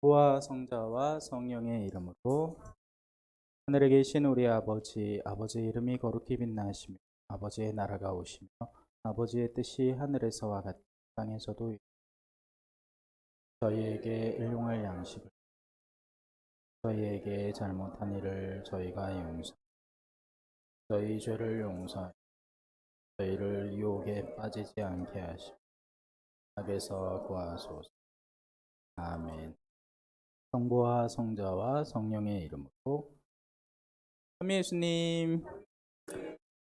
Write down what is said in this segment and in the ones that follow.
부와 성자와 성령의 이름으로. 하늘에 계신 우리 아버지, 아버지의 이름이 거룩히 빛나시며 아버지의 나라가 오시며 아버지의 뜻이 하늘에서와 같이 땅에서도 이루어지고. 저희에게 일용할 양식을, 저희에게 잘못한 일을 저희가 용서, 저희 죄를 용서하여 저희를 유혹에 빠지지 않게 하시고 악에서 구하소서. 아멘. 성부와 성자와 성령의 이름으로. 선미 예수님.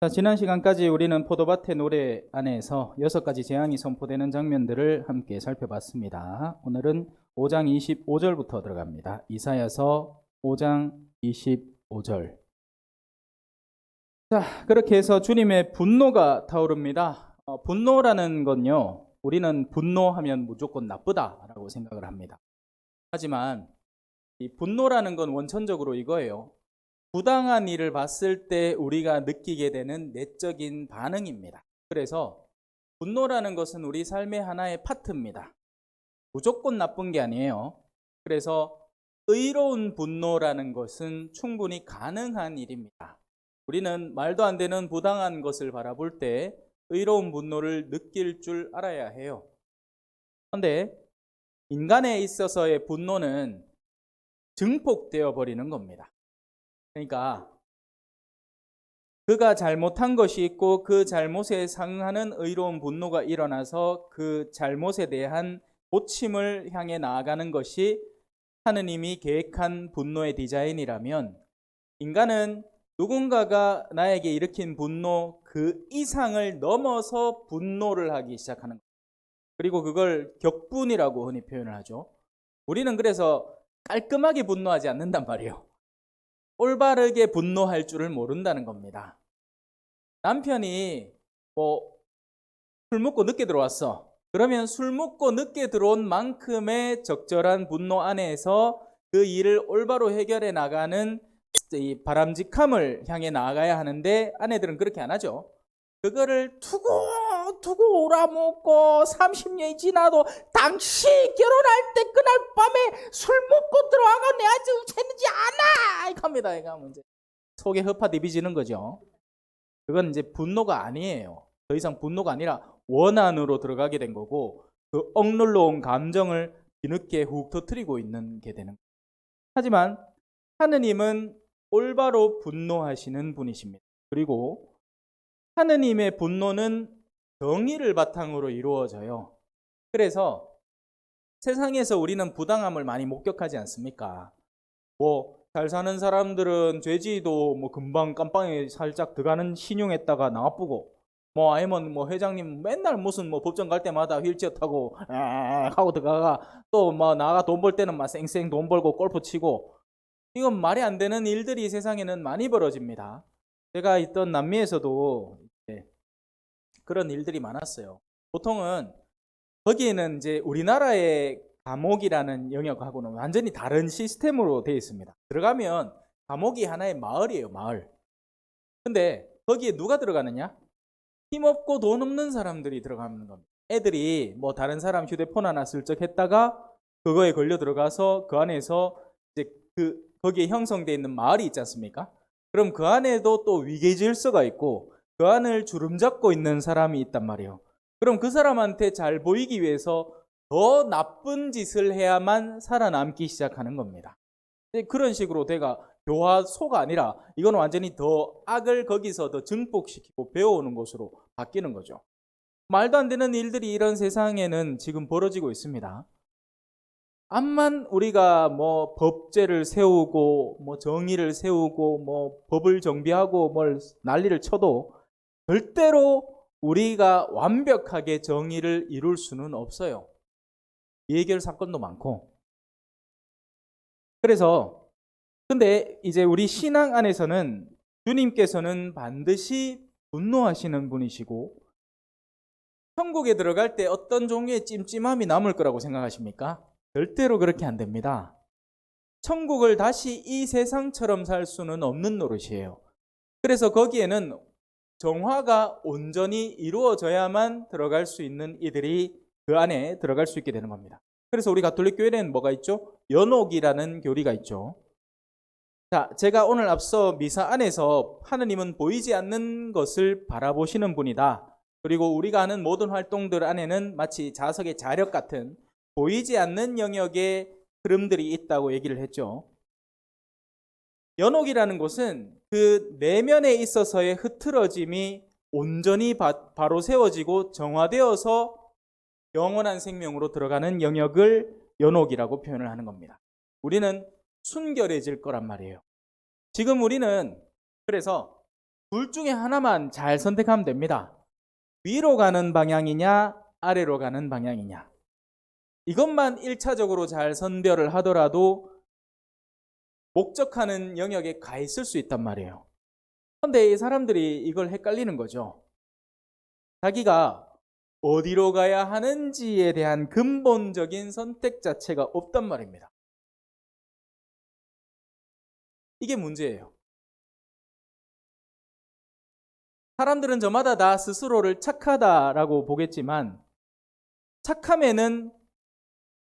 자, 지난 시간까지 우리는 포도밭의 노래 안에서 6가지 재앙이 선포되는 장면들을 함께 살펴봤습니다. 오늘은 5장 25절부터 들어갑니다. 이사야서 5장 25절. 자, 그렇게 해서 주님의 분노가 타오릅니다. 분노라는 건요, 우리는 분노하면 무조건 나쁘다라고 생각을 합니다. 하지만 이 분노라는 건 원천적으로 이거예요. 부당한 일을 봤을 때 우리가 느끼게 되는 내적인 반응입니다. 그래서 분노라는 것은 우리 삶의 하나의 파트입니다. 무조건 나쁜 게 아니에요. 그래서 의로운 분노라는 것은 충분히 가능한 일입니다. 우리는 말도 안 되는 부당한 것을 바라볼 때 의로운 분노를 느낄 줄 알아야 해요. 그런데 인간에 있어서의 분노는 증폭되어 버리는 겁니다. 그러니까 그가 잘못한 것이 있고 그 잘못에 상응하는 의로운 분노가 일어나서 그 잘못에 대한 고침을 향해 나아가는 것이 하느님이 계획한 분노의 디자인이라면, 인간은 누군가가 나에게 일으킨 분노 그 이상을 넘어서 분노를 하기 시작하는 거예요. 그리고 그걸 격분이라고 흔히 표현을 하죠. 우리는 그래서 깔끔하게 분노하지 않는단 말이에요. 올바르게 분노할 줄을 모른다는 겁니다. 남편이 술 먹고 늦게 들어왔어. 그러면 술 먹고 늦게 들어온 만큼의 적절한 분노 안에서 그 일을 올바로 해결해 나가는 이 바람직함을 향해 나아가야 하는데, 아내들은 그렇게 안 하죠. 그거를 두고 오라먹고 30년이 지나도 당시 결혼할 때 그날 밤에 술 먹고 들어와가 내 아주 웃었는지 아나 이거 합니다. 이거 문제. 속에 허파 디비지는 거죠. 그건 이제 분노가 아니에요. 더 이상 분노가 아니라 원한으로 들어가게 된 거고, 그 억눌러 온 감정을 뒤늦게 훅 터뜨리고 있는 게 되는 거예요. 하지만 하느님은 올바로 분노하시는 분이십니다. 그리고 하느님의 분노는 정의를 바탕으로 이루어져요. 그래서 세상에서 우리는 부당함을 많이 목격하지 않습니까? 잘 사는 사람들은 죄지도 금방 깜빵에 살짝 들어가는 신용했다가 나쁘고, 아니면 회장님 맨날 무슨 법정 갈 때마다 휠체어 타고 하고 들어가가, 또 나가 돈 벌 때는 쌩쌩 돈 벌고 골프 치고, 이건 말이 안 되는 일들이 세상에는 많이 벌어집니다. 제가 있던 남미에서도 그런 일들이 많았어요. 보통은 거기에는 이제 우리나라의 감옥이라는 영역하고는 완전히 다른 시스템으로 되어 있습니다. 들어가면 감옥이 하나의 마을이에요, 마을. 근데 거기에 누가 들어가느냐? 힘없고 돈 없는 사람들이 들어가는 겁니다. 애들이 다른 사람 휴대폰 하나 슬쩍 했다가 그거에 걸려 들어가서 그 안에서 이제 거기에 형성되어 있는 마을이 있지 않습니까? 그럼 그 안에도 또 위계 질서가 있고 그 안을 주름잡고 있는 사람이 있단 말이에요. 그럼 그 사람한테 잘 보이기 위해서 더 나쁜 짓을 해야만 살아남기 시작하는 겁니다. 그런 식으로 내가 교화소가 아니라 이건 완전히 더 악을 거기서 더 증폭시키고 배워오는 곳으로 바뀌는 거죠. 말도 안 되는 일들이 이런 세상에는 지금 벌어지고 있습니다. 암만 우리가 법제를 세우고 정의를 세우고 법을 정비하고 난리를 쳐도 절대로 우리가 완벽하게 정의를 이룰 수는 없어요. 미해결 사건도 많고. 그래서 근데 이제 우리 신앙 안에서는 주님께서는 반드시 분노하시는 분이시고, 천국에 들어갈 때 어떤 종류의 찜찜함이 남을 거라고 생각하십니까? 절대로 그렇게 안 됩니다. 천국을 다시 이 세상처럼 살 수는 없는 노릇이에요. 그래서 거기에는 정화가 온전히 이루어져야만 들어갈 수 있는 이들이 그 안에 들어갈 수 있게 되는 겁니다. 그래서 우리 가톨릭 교회는 뭐가 있죠? 연옥이라는 교리가 있죠. 자, 제가 오늘 앞서 미사 안에서 하느님은 보이지 않는 것을 바라보시는 분이다. 그리고 우리가 하는 모든 활동들 안에는 마치 자석의 자력 같은 보이지 않는 영역의 흐름들이 있다고 얘기를 했죠. 연옥이라는 것은 그 내면에 있어서의 흐트러짐이 온전히 바로 세워지고 정화되어서 영원한 생명으로 들어가는 영역을 연옥이라고 표현을 하는 겁니다. 우리는 순결해질 거란 말이에요. 지금 우리는 그래서 둘 중에 하나만 잘 선택하면 됩니다. 위로 가는 방향이냐 아래로 가는 방향이냐. 이것만 1차적으로 잘 선별을 하더라도 목적하는 영역에 가 있을 수 있단 말이에요. 그런데 이 사람들이 이걸 헷갈리는 거죠. 자기가 어디로 가야 하는지에 대한 근본적인 선택 자체가 없단 말입니다. 이게 문제예요. 사람들은 저마다 다 스스로를 착하다라고 보겠지만 착함에는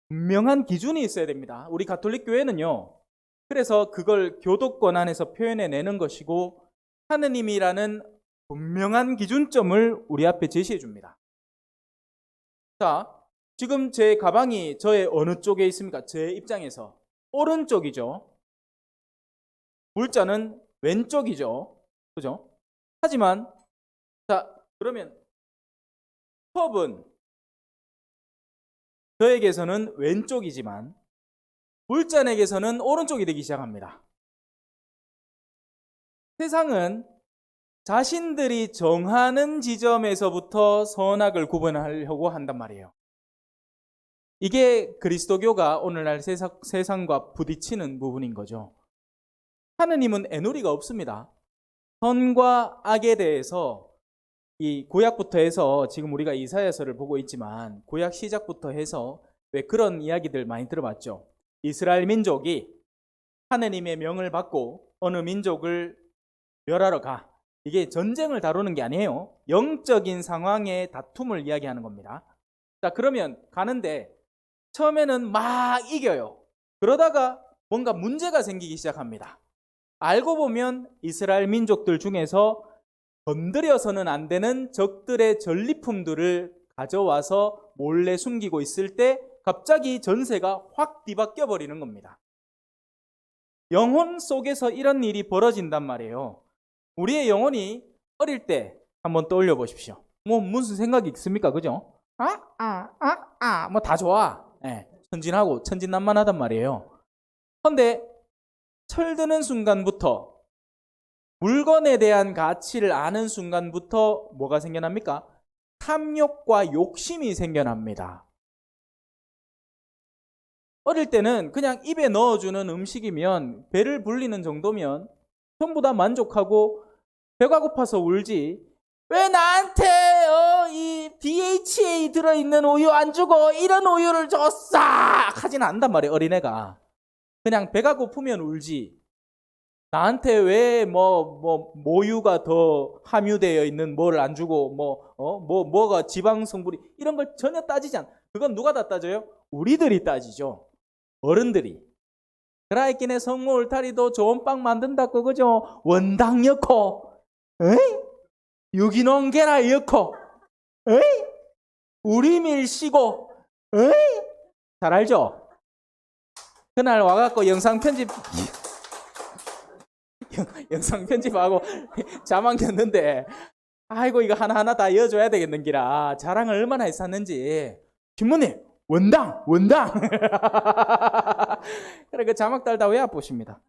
분명한 기준이 있어야 됩니다. 우리 가톨릭 교회는요. 그래서 그걸 교도권 안에서 표현해내는 것이고 하느님이라는 분명한 기준점을 우리 앞에 제시해 줍니다. 자, 지금 제 가방이 저의 어느 쪽에 있습니까? 제 입장에서 오른쪽이죠. 물자는 왼쪽이죠. 그죠? 하지만 자, 그러면 컵은 저에게서는 왼쪽이지만 물잔에게서는 오른쪽이 되기 시작합니다. 세상은 자신들이 정하는 지점에서부터 선악을 구분하려고 한단 말이에요. 이게 그리스도교가 오늘날 세상과 부딪히는 부분인 거죠. 하느님은 애누리가 없습니다. 선과 악에 대해서 이 구약부터 해서 지금 우리가 이사야서를 보고 있지만 구약 시작부터 해서 왜 그런 이야기들 많이 들어봤죠. 이스라엘 민족이 하느님의 명을 받고 어느 민족을 멸하러 가. 이게 전쟁을 다루는 게 아니에요. 영적인 상황의 다툼을 이야기하는 겁니다. 자, 그러면 가는데 처음에는 막 이겨요. 그러다가 뭔가 문제가 생기기 시작합니다. 알고 보면 이스라엘 민족들 중에서 건드려서는 안 되는 적들의 전리품들을 가져와서 몰래 숨기고 있을 때 갑자기 전세가 확 뒤바뀌어 버리는 겁니다. 영혼 속에서 이런 일이 벌어진단 말이에요. 우리의 영혼이 어릴 때 한번 떠올려 보십시오. 뭐 무슨 생각이 있습니까? 그죠? 뭐 다 좋아. 네, 천진하고 천진난만하단 말이에요. 그런데 철드는 순간부터 물건에 대한 가치를 아는 순간부터 뭐가 생겨납니까? 탐욕과 욕심이 생겨납니다. 어릴 때는 그냥 입에 넣어주는 음식이면 배를 불리는 정도면 전부 다 만족하고 배가 고파서 울지 왜 나한테 이 DHA 들어있는 우유 안 주고 이런 우유를 줬어 하진 않단 말이에요. 어린애가 그냥 배가 고프면 울지 나한테 왜 모유가 더 함유되어 있는 뭐를 안 주고 뭐가 지방 성분이 이런 걸 전혀 따지지 않아. 그건 누가 다 따져요? 우리들이 따지죠. 어른들이. 그라이킨의 성모 울타리도 좋은 빵 만든다고 그죠? 원당 넣고 유기농 계란 넣고 우리밀 씨고 잘 알죠? 그날 와갖고 영상 편집하고 자막 켰는데 아이고 이거 하나하나 다 이어줘야 되겠는기라 자랑을 얼마나 했었는지 신부님 원당 그래 그 자막 달다 왜 보십니다.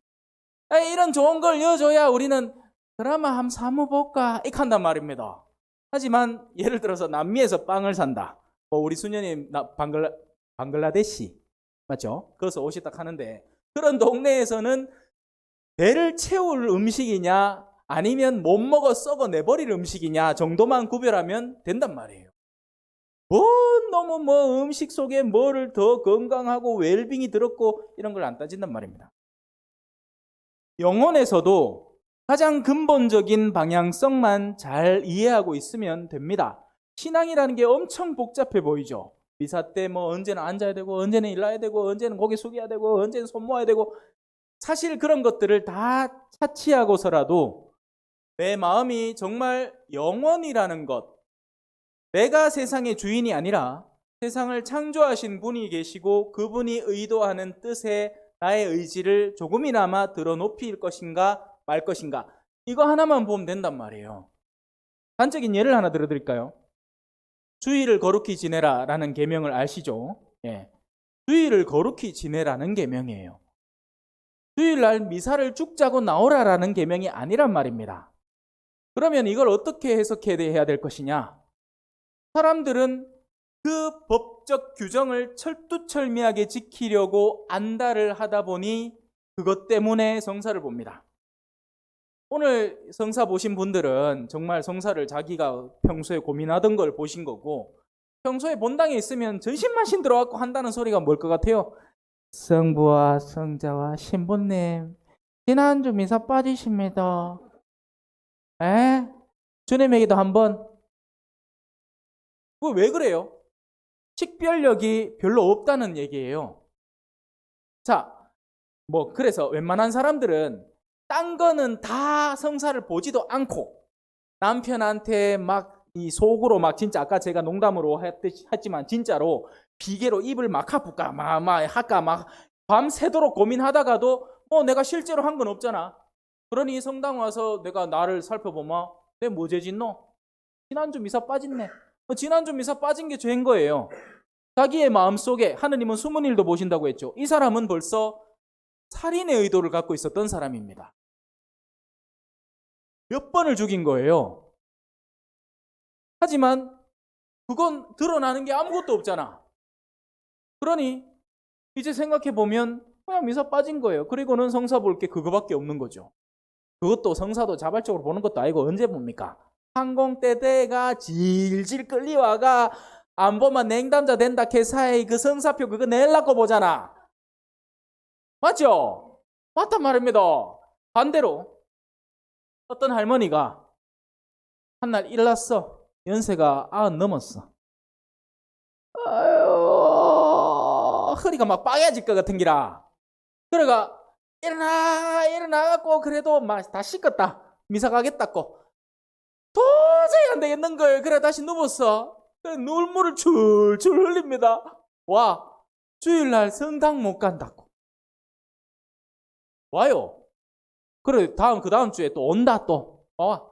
이런 좋은 걸 이어줘야 우리는 드라마 한번 사모볼까 이렇게 한단 말입니다. 하지만 예를 들어서 남미에서 빵을 산다. 우리 수녀님 방글라데시 맞죠? 거기서 옷이 딱 하는데 그런 동네에서는 배를 채울 음식이냐 아니면 못 먹어 썩어 내버릴 음식이냐 정도만 구별하면 된단 말이에요. 너무 음식 속에 뭐를 더 건강하고 웰빙이 들었고 이런 걸 안 따진단 말입니다. 영혼에서도 가장 근본적인 방향성만 잘 이해하고 있으면 됩니다. 신앙이라는 게 엄청 복잡해 보이죠. 미사 때 뭐 언제는 앉아야 되고 언제는 일어나야 되고 언제는 고개 숙여야 되고 언제는 손 모아야 되고 사실 그런 것들을 다 차치하고서라도 내 마음이 정말 영원이라는 것, 내가 세상의 주인이 아니라 세상을 창조하신 분이 계시고 그분이 의도하는 뜻에 나의 의지를 조금이나마 드러높일 것인가 말 것인가, 이거 하나만 보면 된단 말이에요. 단적인 예를 하나 들어드릴까요? 주일을 거룩히 지내라 라는 계명을 아시죠? 예. 주일을 거룩히 지내라는 계명이에요. 주일날 미사를 죽자고 나오라라는 계명이 아니란 말입니다. 그러면 이걸 어떻게 해석해야 될 것이냐? 사람들은 그 법적 규정을 철두철미하게 지키려고 안달을 하다 보니 그것 때문에 성사를 봅니다. 오늘 성사 보신 분들은 정말 성사를 자기가 평소에 고민하던 걸 보신 거고, 평소에 본당에 있으면 전신만신 들어갖고 한다는 소리가 뭘 것 같아요? 성부와 성자와 신부님, 지난주 미사 빠지십니다. 에? 주님에게도 한번. 왜 그래요? 식별력이 별로 없다는 얘기예요. 자, 그래서 웬만한 사람들은 딴 거는 다 성사를 보지도 않고 남편한테 막 이 속으로 막 진짜 아까 제가 농담으로 했지만 진짜로 비계로 입을 막 아플까 막 할까 막 밤새도록 고민하다가도 내가 실제로 한 건 없잖아. 그러니 성당 와서 내가 나를 살펴보면 내 뭐 죄짓노? 지난주 미사 빠졌네. 지난주 미사 빠진 게 죄인 거예요. 자기의 마음속에 하느님은 숨은 일도 보신다고 했죠. 이 사람은 벌써 살인의 의도를 갖고 있었던 사람입니다. 몇 번을 죽인 거예요. 하지만 그건 드러나는 게 아무것도 없잖아. 그러니 이제 생각해보면 그냥 미사 빠진 거예요. 그리고는 성사 볼 게 그거밖에 없는 거죠. 그것도 성사도 자발적으로 보는 것도 아니고 언제 봅니까? 항공대대가 질질 끌려와가 안 보면 냉담자 된다 개사의 그 성사표 그거 내려고 보잖아. 맞죠? 맞단 말입니다. 반대로 어떤 할머니가 한날 일났어. 연세가 90 넘었어. 아유, 허리가 막 빠개질 것 같은 기라. 그래가 일어나갖고 그래도 막 다 씻었다. 미사 가겠다고. 도저히 안 되겠는 걸. 그래 다시 누웠어. 그래 눈물을 줄줄 흘립니다. 와, 주일날 성당 못 간다고. 와요. 그래 그 다음 주에 또 온다 또.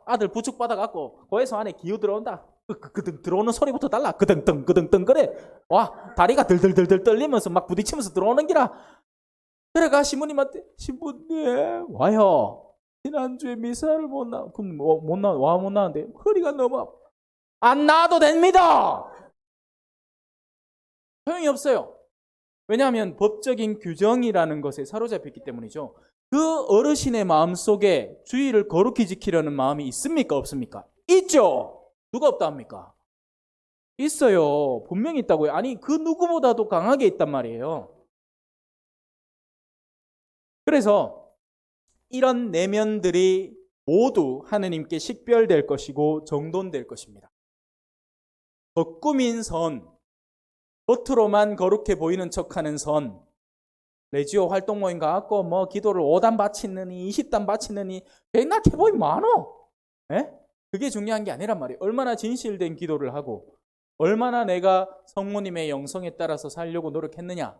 아들 부축 받아갖고 고해소 안에 기어 들어온다. 그등 들어오는 소리부터 달라. 그등등 그래. 와, 다리가 들들들들 떨리면서 막 부딪히면서 들어오는 기라. 그래가 신부님한테 신부님 와요. 지난주에 미사를 못 나왔는데 허리가 너무 아파. 안 나와도 됩니다. 소용이 없어요. 왜냐하면 법적인 규정이라는 것에 사로잡혔기 때문이죠. 그 어르신의 마음속에 주의를 거룩히 지키려는 마음이 있습니까? 없습니까? 있죠. 누가 없다 합니까? 있어요. 분명히 있다고요. 아니 그 누구보다도 강하게 있단 말이에요. 그래서 이런 내면들이 모두 하느님께 식별될 것이고 정돈될 것입니다. 겉꾸민 선, 겉으로만 거룩해 보이는 척하는 선, 레지오 활동 모임 가갖고 기도를 5단 바치느니 20단 바치느니 백날 해보이 많어. 예? 그게 중요한 게 아니란 말이에요. 얼마나 진실된 기도를 하고 얼마나 내가 성모님의 영성에 따라서 살려고 노력했느냐,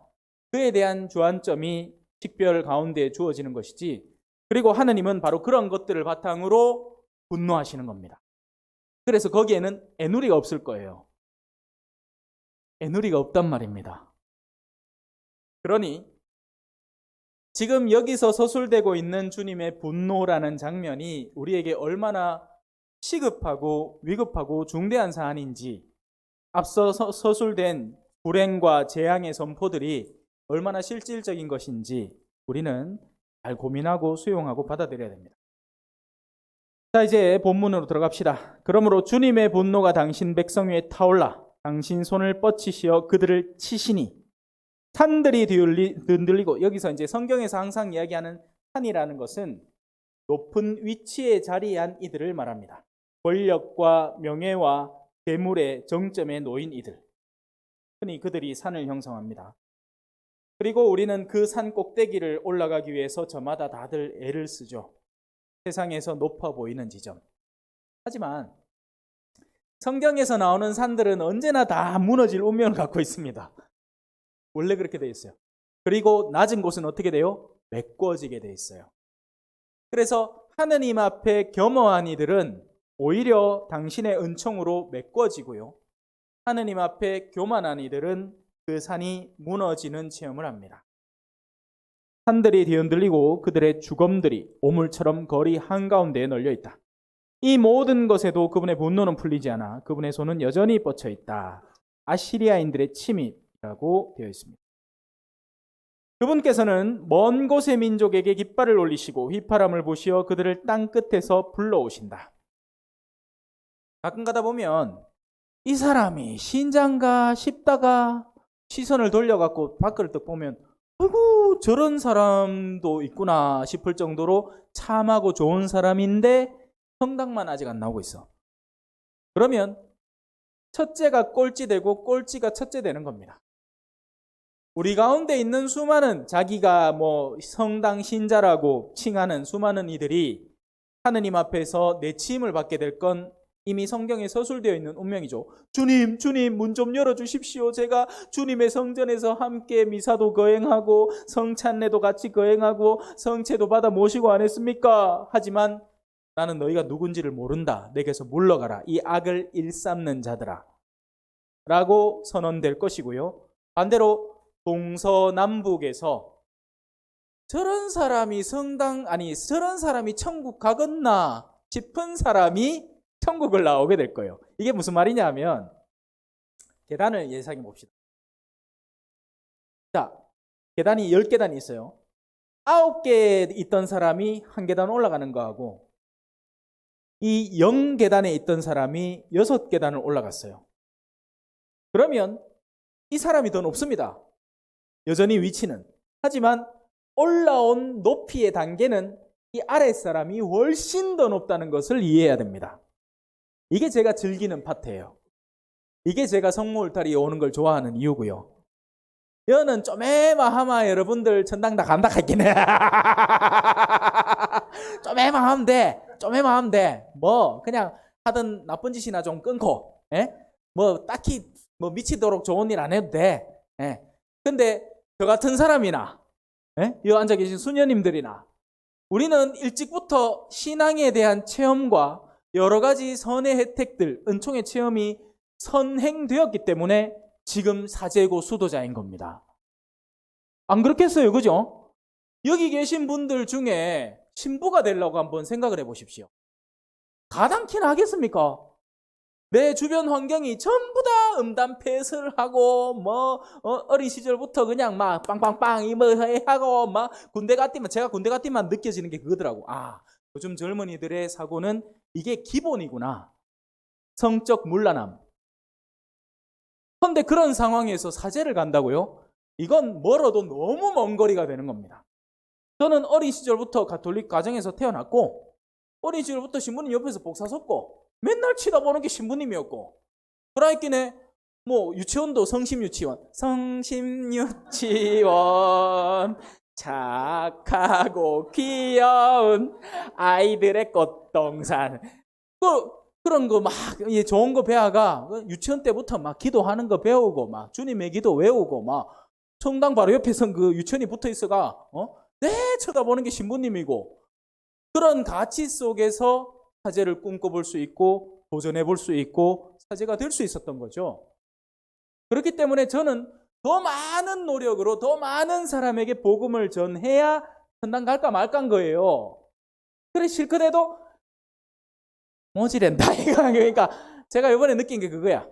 그에 대한 주안점이 식별 가운데 주어지는 것이지. 그리고 하느님은 바로 그런 것들을 바탕으로 분노하시는 겁니다. 그래서 거기에는 애누리가 없을 거예요. 애누리가 없단 말입니다. 그러니 지금 여기서 서술되고 있는 주님의 분노라는 장면이 우리에게 얼마나 시급하고 위급하고 중대한 사안인지, 앞서 서술된 불행과 재앙의 선포들이 얼마나 실질적인 것인지 우리는 잘 고민하고 수용하고 받아들여야 됩니다. 자, 이제 본문으로 들어갑시다. 그러므로 주님의 분노가 당신 백성 위에 타올라 당신 손을 뻗치시어 그들을 치시니 산들이 흔들리고, 여기서 이제 성경에서 항상 이야기하는 산이라는 것은 높은 위치에 자리한 이들을 말합니다. 권력과 명예와 재물의 정점에 놓인 이들. 흔히 그들이 산을 형성합니다. 그리고 우리는 그 산 꼭대기를 올라가기 위해서 저마다 다들 애를 쓰죠. 세상에서 높아 보이는 지점. 하지만 성경에서 나오는 산들은 언제나 다 무너질 운명을 갖고 있습니다. 원래 그렇게 돼 있어요. 그리고 낮은 곳은 어떻게 돼요? 메꿔지게 돼 있어요. 그래서 하느님 앞에 겸허한 이들은 오히려 당신의 은총으로 메꿔지고요. 하느님 앞에 교만한 이들은 그 산이 무너지는 체험을 합니다. 산들이 뒤흔들리고 그들의 주검들이 오물처럼 거리 한가운데에 널려 있다. 이 모든 것에도 그분의 분노는 풀리지 않아 그분의 손은 여전히 뻗쳐 있다. 아시리아인들의 침입이라고 되어 있습니다. 그분께서는 먼 곳의 민족에게 깃발을 올리시고 휘파람을 부시어 그들을 땅 끝에서 불러오신다. 가끔 가다 보면 이 사람이 신자인가 싶다가 시선을 돌려갖고 밖을 딱 보면 아이고 저런 사람도 있구나 싶을 정도로 참하고 좋은 사람인데 성당만 아직 안 나오고 있어. 그러면 첫째가 꼴찌 되고 꼴찌가 첫째 되는 겁니다. 우리 가운데 있는 수많은 자기가 성당 신자라고 칭하는 수많은 이들이 하느님 앞에서 내치임을 받게 될 건 이미 성경에 서술되어 있는 운명이죠. 주님, 문 좀 열어주십시오. 제가 주님의 성전에서 함께 미사도 거행하고 성찬례도 같이 거행하고 성체도 받아 모시고 안 했습니까? 하지만 나는 너희가 누군지를 모른다. 내게서 물러가라. 이 악을 일삼는 자들아. 라고 선언될 것이고요. 반대로 동서남북에서 저런 사람이 저런 사람이 천국 가겠나 싶은 사람이 천국을 나오게 될 거예요. 이게 무슨 말이냐 하면 계단을 예상해 봅시다. 자, 계단이 10계단이 있어요. 9개 있던 사람이 한 계단 올라가는 거하고 이 0계단에 있던 사람이 6계단을 올라갔어요. 그러면 이 사람이 더 높습니다. 여전히 위치는. 하지만 올라온 높이의 단계는 이 아랫사람이 훨씬 더 높다는 것을 이해해야 됩니다. 이게 제가 즐기는 파트예요. 이게 제가 성모 울타리에 오는 걸 좋아하는 이유고요. 여는 쪼매마하마 여러분들 전당 다 간다 했기네. 쪼매마하면 돼. 쪼매마하면 돼. 그냥 하던 나쁜 짓이나 좀 끊고, 딱히 미치도록 좋은 일 안 해도 돼. 근데 저 같은 사람이나, 여기 앉아 계신 수녀님들이나, 우리는 일찍부터 신앙에 대한 체험과 여러 가지 선의 혜택들, 은총의 체험이 선행되었기 때문에 지금 사제고 수도자인 겁니다. 안 그렇겠어요? 그죠? 여기 계신 분들 중에 신부가 되려고 한번 생각을 해보십시오. 가당키나 하겠습니까? 내 주변 환경이 전부 다 음담패설하고 어린 시절부터 그냥 막 빵빵빵 하고 막 군대 갔디만 제가 군대 갔디만 느껴지는 게 그거더라고. 요즘 젊은이들의 사고는 이게 기본이구나. 성적 문란함. 그런데 그런 상황에서 사제를 간다고요? 이건 멀어도 너무 먼 거리가 되는 겁니다. 저는 어린 시절부터 가톨릭 가정에서 태어났고 어린 시절부터 신부님 옆에서 복사 섰고 맨날 치다보는 게 신부님이었고 그러니까 유치원도 성심유치원 착하고 귀여운 아이들의 꽃동산 그런 거 막 좋은 거 배워가 유치원 때부터 막 기도하는 거 배우고 막 주님의 기도 외우고 막 성당 바로 옆에서 그 유치원이 붙어 있어가 쳐다보는 게 신부님이고 그런 가치 속에서 사제를 꿈꿔볼 수 있고 도전해 볼 수 있고 사제가 될 수 있었던 거죠. 그렇기 때문에 저는 더 많은 노력으로 더 많은 사람에게 복음을 전해야 천당 갈까 말까인 거예요. 그래 실컷 해도 모지랜다. 그러니까 제가 이번에 느낀 게 그거야.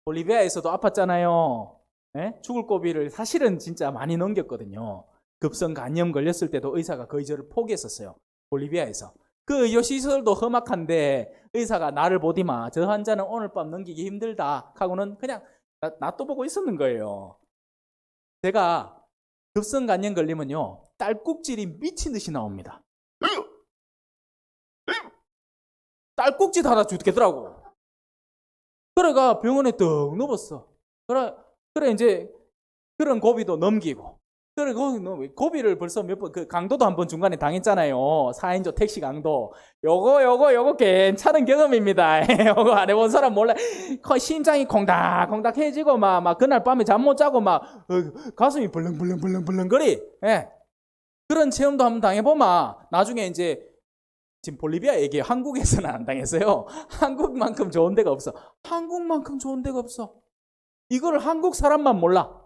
볼리비아에서도 아팠잖아요. 죽을 고비를 사실은 진짜 많이 넘겼거든요. 급성 간염 걸렸을 때도 의사가 거의 저를 포기했었어요. 볼리비아에서. 그 의료시설도 험악한데 의사가 나를 보디마 저 환자는 오늘 밤 넘기기 힘들다 하고는 그냥 놔둬보고 있었는 거예요. 제가 급성 간염 걸리면요 딸꾹질이 미친 듯이 나옵니다. 딸꾹질 하다 죽겠더라고. 그래가 병원에 떡 누웠어. 그래 이제 그런 고비도 넘기고. 그래 고비를 벌써 몇 번 그 강도도 한번 중간에 당했잖아요. 4인조 택시 강도. 요거 괜찮은 경험입니다. 요거 안 해본 사람 몰라. 심장이 콩닥콩닥해지고 막 그날 밤에 잠 못 자고 막 가슴이 벌렁벌렁거리. 예. 그런 체험도 한번 당해보면 나중에 이제 지금 볼리비아 얘기해요. 한국에서는 안 당했어요. 한국만큼 좋은 데가 없어. 한국만큼 좋은 데가 없어. 이거를 한국 사람만 몰라.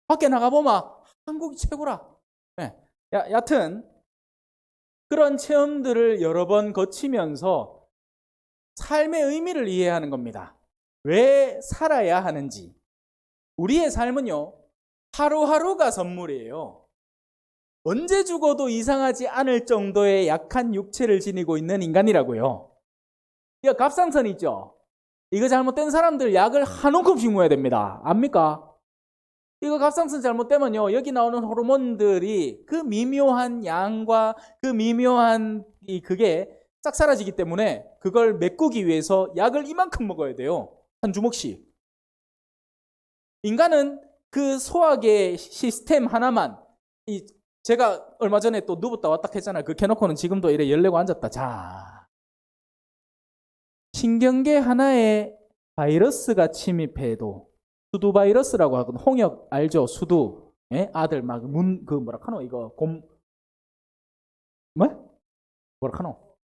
밖에 나가보면 한국이 최고라. 네. 여튼 그런 체험들을 여러 번 거치면서 삶의 의미를 이해하는 겁니다. 왜 살아야 하는지. 우리의 삶은요, 하루하루가 선물이에요. 언제 죽어도 이상하지 않을 정도의 약한 육체를 지니고 있는 인간이라고요. 이거 갑상선 있죠? 이거 잘못된 사람들 약을 한 움큼씩 먹어야 됩니다. 압니까? 이거 갑상선 잘못되면요, 여기 나오는 호르몬들이 그 미묘한 양과 그 미묘한 그게 싹 사라지기 때문에 그걸 메꾸기 위해서 약을 이만큼 먹어야 돼요. 한 주먹씩. 인간은 그 소화계 시스템 하나만, 제가 얼마 전에 또 누웠다 왔다 했잖아요. 그 켜놓고는 지금도 이래 열내고 앉았다. 자, 신경계 하나에 바이러스가 침입해도, 수두 바이러스라고 하거든. 홍역 알죠? 수두. 예? 아들 막 뭐라카노 이거 뭐라카노?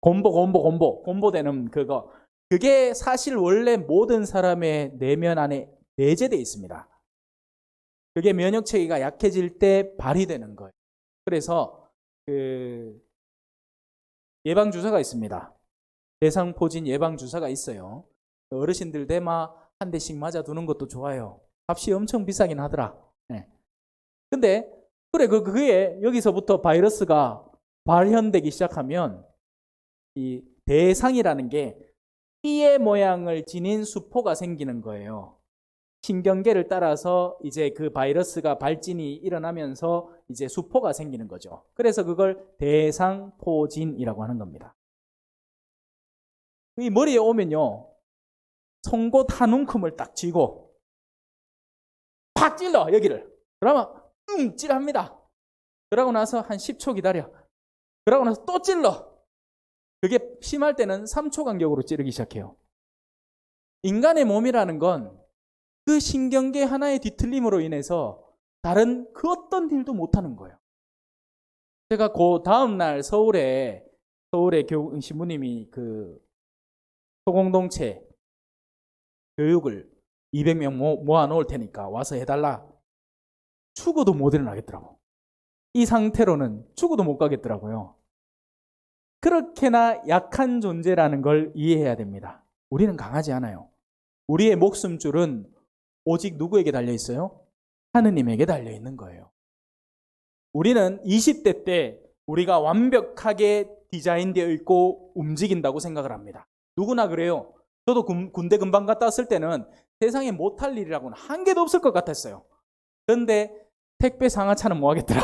곰보되는 그거. 그게 사실 원래 모든 사람의 내면 안에 내재되어 있습니다. 그게 면역 체계가 약해질 때 발휘되는 거예요. 그래서 그 예방 주사가 있습니다. 대상포진 예방 주사가 있어요. 어르신들 대마 한 대씩 맞아두는 것도 좋아요. 값이 엄청 비싸긴 하더라. 네. 근데 그래 그게 여기서부터 바이러스가 발현되기 시작하면 이 대상이라는 게 띠의 모양을 지닌 수포가 생기는 거예요. 신경계를 따라서 이제 그 바이러스가 발진이 일어나면서 이제 수포가 생기는 거죠. 그래서 그걸 대상포진이라고 하는 겁니다. 이 머리에 오면요, 송곳 한 움큼을 딱 쥐고 팍 찔러 여기를. 그러면 찔합니다. 그러고 나서 한 10초 기다려. 그러고 나서 또 찔러. 그게 심할 때는 3초 간격으로 찌르기 시작해요. 인간의 몸이라는 건 그 신경계 하나의 뒤틀림으로 인해서 다른 그 어떤 일도 못하는 거예요. 제가 그 다음날 서울에 신부님이 그 소공동체 교육을 200명 모아놓을 테니까 와서 해달라. 죽어도 못 일어나겠더라고. 이 상태로는 죽어도 못 가겠더라고요. 그렇게나 약한 존재라는 걸 이해해야 됩니다. 우리는 강하지 않아요. 우리의 목숨줄은 오직 누구에게 달려있어요? 하느님에게 달려있는 거예요. 우리는 20대 때 우리가 완벽하게 디자인되어 있고 움직인다고 생각을 합니다. 누구나 그래요. 저도 군대 금방 갔다 왔을 때는 세상에 못할 일이라고는 한 개도 없을 것 같았어요. 그런데 택배 상하차는 뭐 하겠더라.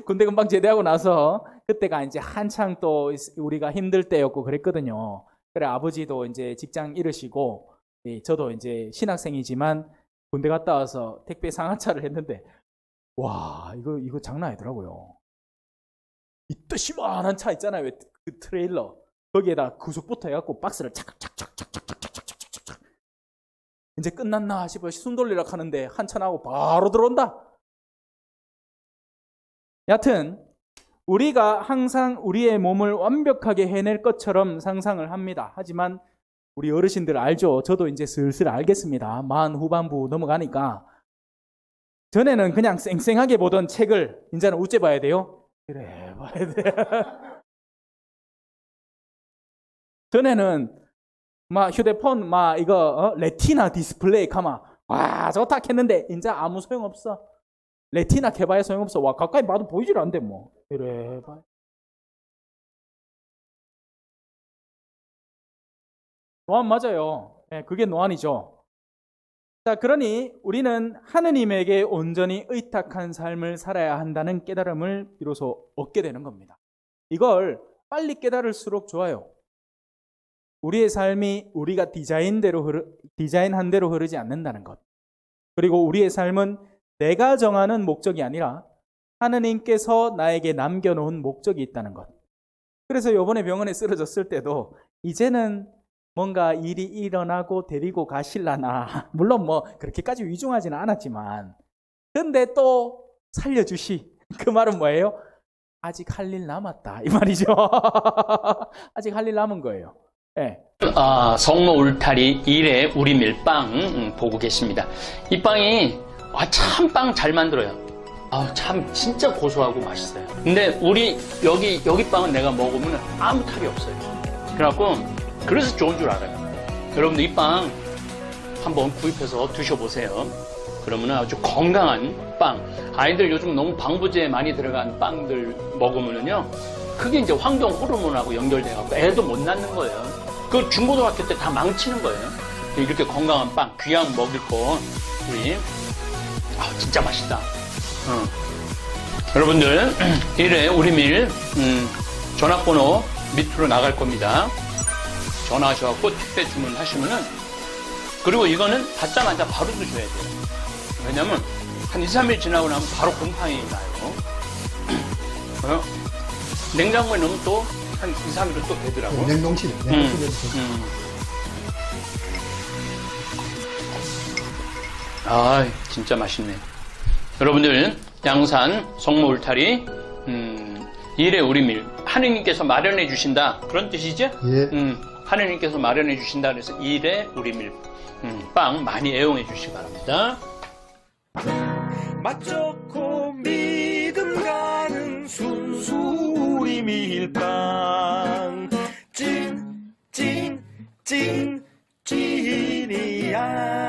군대 금방 제대하고 나서 그때가 이제 한창 또 우리가 힘들 때였고 그랬거든요. 그래 아버지도 이제 직장 잃으시고 저도 이제 신학생이지만 군대 갔다 와서 택배 상하차를 했는데 와 이거 장난 아니더라고요. 이 뜨시만한 차 있잖아요. 그 트레일러 거기에다 구속부터 해갖고 박스를 착착착착착착착착착착 이제 끝났나 싶어 숨 돌리려 하는데 한참 하고 바로 들어온다. 여튼 우리가 항상 우리의 몸을 완벽하게 해낼 것처럼 상상을 합니다. 하지만 우리 어르신들 알죠? 저도 이제 슬슬 알겠습니다. 40 후반부 넘어가니까 전에는 그냥 쌩쌩하게 보던 책을 이제는 우째 봐야 돼요. 그래 봐야 돼. 전에는 막 휴대폰 막 이거 레티나 디스플레이 가마 와 좋다 했는데 이제 아무 소용없어. 레티나 개봐야 소용없어. 와 가까이 봐도 보이질 않대 뭐. 그래 봐. 노안 맞아요. 네, 그게 노안이죠. 자, 그러니 우리는 하느님에게 온전히 의탁한 삶을 살아야 한다는 깨달음을 비로소 얻게 되는 겁니다. 이걸 빨리 깨달을수록 좋아요. 우리의 삶이 우리가 디자인한 대로 흐르지 않는다는 것. 그리고 우리의 삶은 내가 정하는 목적이 아니라 하느님께서 나에게 남겨놓은 목적이 있다는 것. 그래서 이번에 병원에 쓰러졌을 때도 이제는 뭔가 일이 일어나고 데리고 가실라나, 물론 뭐 그렇게까지 위중하지는 않았지만, 근데 또 살려주시. 그 말은 뭐예요? 아직 할 일 남았다 이 말이죠. 아직 할 일 남은 거예요. 네. 성모 울타리 1회 우리 밀빵 보고 계십니다. 이 빵이 참 빵 잘 만들어요. 참 진짜 고소하고 맛있어요. 근데 우리 여기 빵은 내가 먹으면 아무 탈이 없어요. 그래서 좋은 줄 알아요. 여러분들 이 빵 한번 구입해서 드셔보세요. 그러면 아주 건강한 빵. 아이들 요즘 너무 방부제 많이 들어간 빵들 먹으면요, 그게 이제 환경 호르몬하고 연결돼갖고 애도 못 낳는 거예요. 그 중고등학교 때 다 망치는 거예요. 이렇게 건강한 빵, 귀한 먹일 거 우리 진짜 맛있다. 여러분들 1회 우리 밀 전화번호 밑으로 나갈 겁니다. 전화하셔갖고 택배 주문하시면은, 그리고 이거는 받자마자 바로 드셔야 돼요. 왜냐면 한 2, 3일 지나고 나면 바로 곰팡이 나요. 냉장고에 넣으면 또 한 2, 3일은 또 되더라고. 냉동실에. 진짜 맛있네. 여러분들 양산 성모 울타리 1회 우리 밀 하느님께서 마련해 주신다, 그런 뜻이죠? 예. 하느님께서 마련해 주신다 그래서 1회 우리 밀 빵 많이 애용해 주시기 바랍니다. 맛 좋고 믿음 가는 순수 우리 밀빵 찐 찐이야.